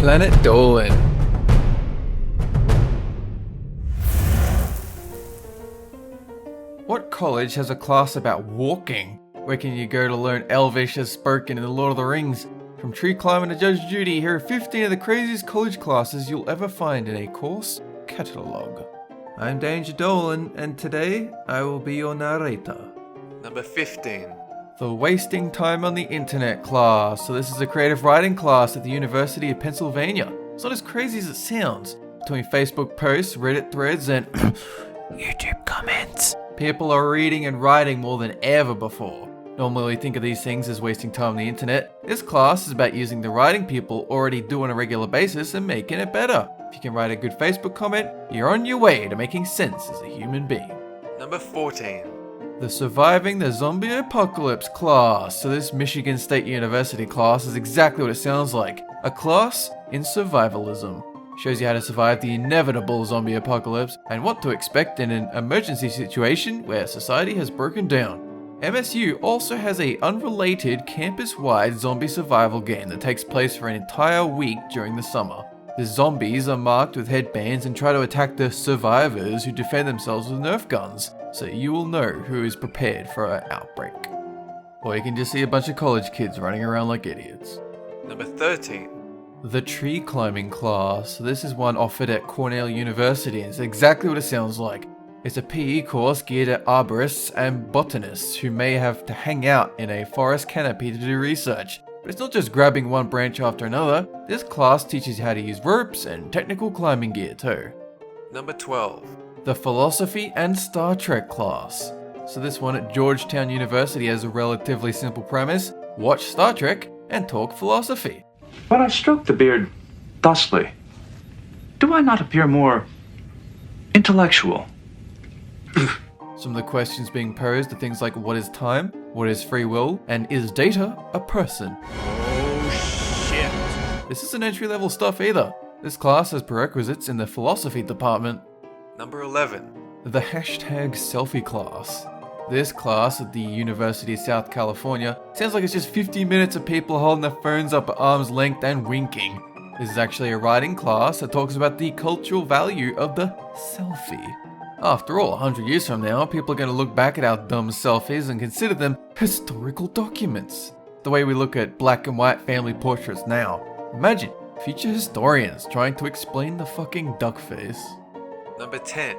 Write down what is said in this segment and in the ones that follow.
Planet Dolan. What college has a class about walking? Where can you go to learn Elvish as spoken in The Lord of the Rings? From tree climbing to Judge Judy, here are 15 of the craziest college classes you'll ever find in a course catalogue. I'm Danger Dolan, and today I will be your narrator. Number 15. The Wasting Time on the Internet class. So this is a creative writing class at the University of Pennsylvania. It's not as crazy as it sounds. Between Facebook posts, Reddit threads, and YouTube comments, people are reading and writing more than ever before. Normally we think of these things as wasting time on the internet. This class is about using the writing people already do on a regular basis and making it better. If you can write a good Facebook comment, you're on your way to making sense as a human being. Number 14. The Surviving the Zombie Apocalypse class. So this Michigan State University class is exactly what it sounds like. A class in survivalism. Shows you how to survive the inevitable zombie apocalypse and what to expect in an emergency situation where society has broken down. MSU also has a unrelated campus-wide zombie survival game that takes place for an entire week during the summer. The zombies are marked with headbands and try to attack the survivors who defend themselves with Nerf guns, so you will know who is prepared for an outbreak. Or you can just see a bunch of college kids running around like idiots. Number 13. The Tree Climbing class. This is one offered at Cornell University and it's exactly what it sounds like. It's a PE course geared at arborists and botanists who may have to hang out in a forest canopy to do research. But it's not just grabbing one branch after another. This class teaches you how to use ropes and technical climbing gear too. Number 12. The Philosophy and Star Trek class. So this one at Georgetown University has a relatively simple premise: watch Star Trek and talk philosophy. When I stroke the beard thusly, do I not appear more intellectual? Some of the questions being posed are things like what is time, what is free will, and is data a person? Oh shit. This isn't entry-level stuff either. This class has prerequisites in the philosophy department. Number 11. The #Selfie Class. This class at the University of South California sounds like it's just 50 minutes of people holding their phones up at arm's length and winking. This is actually a writing class that talks about the cultural value of the selfie. After all, 100 years from now, people are going to look back at our dumb selfies and consider them historical documents. The way we look at black and white family portraits now. Imagine future historians trying to explain the fucking duck face. Number 10.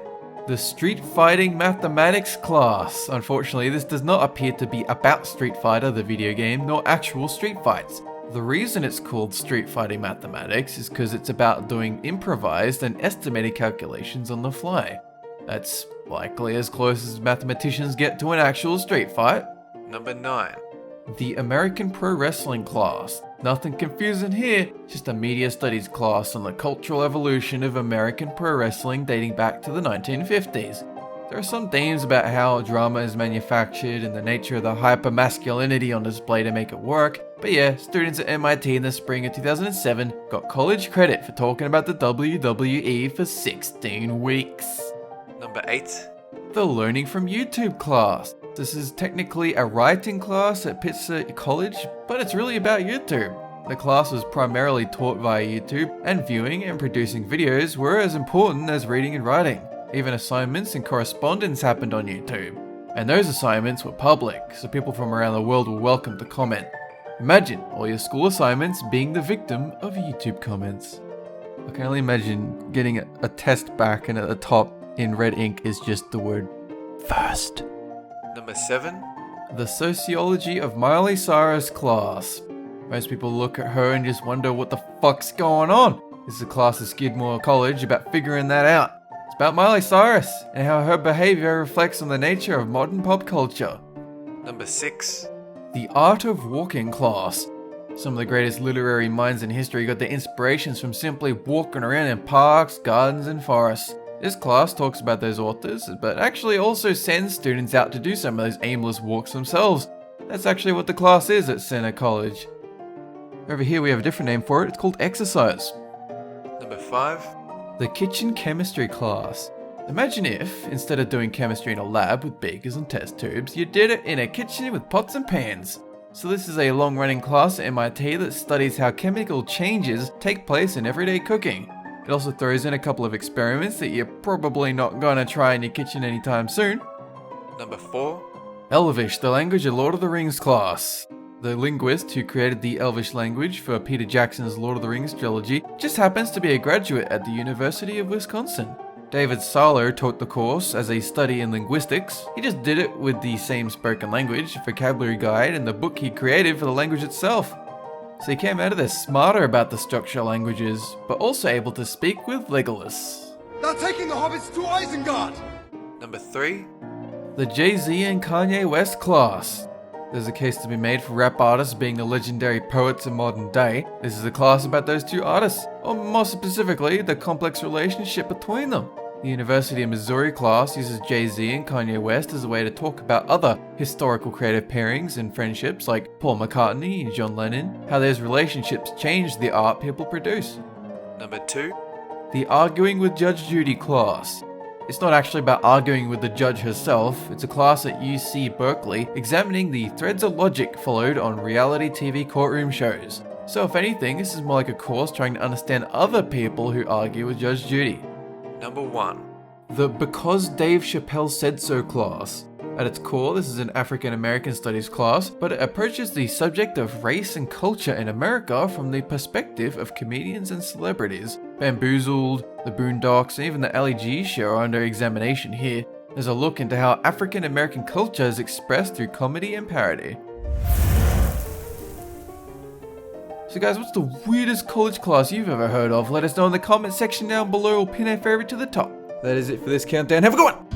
The Street Fighting Mathematics class. Unfortunately, this does not appear to be about Street Fighter, the video game, nor actual street fights. The reason it's called Street Fighting Mathematics is because it's about doing improvised and estimated calculations on the fly. That's likely as close as mathematicians get to an actual street fight. Number 9. The American Pro Wrestling class. Nothing confusing here, just a media studies class on the cultural evolution of American pro wrestling dating back to the 1950s. There are some themes about how drama is manufactured and the nature of the hyper-masculinity on display to make it work, but yeah, students at MIT in the spring of 2007 got college credit for talking about the WWE for 16 weeks. Number 8. The Learning from YouTube class. This is technically a writing class at Pittsburgh College, but it's really about YouTube. The class was primarily taught via YouTube, and viewing and producing videos were as important as reading and writing. Even assignments and correspondence happened on YouTube. And those assignments were public, so people from around the world were welcome to comment. Imagine all your school assignments being the victim of YouTube comments. I can only imagine getting a test back and at the top in red ink is just the word first. Number 7. The Sociology of Miley Cyrus class. Most people look at her and just wonder what the fuck's going on. This is a class at Skidmore College about figuring that out. It's about Miley Cyrus and how her behavior reflects on the nature of modern pop culture. Number 6. The Art of Walking class. Some of the greatest literary minds in history got their inspirations from simply walking around in parks, gardens, and forests. This class talks about those authors, but actually also sends students out to do some of those aimless walks themselves. That's actually what the class is at Center College. Over here we have a different name for it, it's called exercise. Number 5. The Kitchen Chemistry class. Imagine if, instead of doing chemistry in a lab with beakers and test tubes, you did it in a kitchen with pots and pans. So this is a long-running class at MIT that studies how chemical changes take place in everyday cooking. It also throws in a couple of experiments that you're probably not gonna try in your kitchen anytime soon. Number 4. Elvish, the language of Lord of the Rings class. The linguist who created the Elvish language for Peter Jackson's Lord of the Rings trilogy just happens to be a graduate at the University of Wisconsin. David Salo taught the course as a study in linguistics. He just did it with the same spoken language, vocabulary guide, and the book he created for the language itself. So he came out of this smarter about the structure of languages, but also able to speak with Legolas. They're taking the hobbits to Isengard! Number 3. The JayZ and Kanye West class. There's a case to be made for rap artists being the legendary poets of modern day. This is a class about those two artists, or more specifically, the complex relationship between them. The University of Missouri class uses JayZ and Kanye West as a way to talk about other historical creative pairings and friendships like Paul McCartney and John Lennon, how those relationships change the art people produce. Number 2. The Arguing with Judge Judy class. It's not actually about arguing with the judge herself, it's a class at UC Berkeley examining the threads of logic followed on reality TV courtroom shows. So if anything, this is more like a course trying to understand other people who argue with Judge Judy. Number 1. The Because Dave Chappelle Said So class. At its core, this is an African American studies class, but it approaches the subject of race and culture in America from the perspective of comedians and celebrities. Bamboozled, The Boondocks, and even the LEG show are under examination here. There's a look into how African American culture is expressed through comedy and parody. So guys, what's the weirdest college class you've ever heard of? Let us know in the comment section down below or pin a favorite to the top. That is it for this countdown. Have a good one!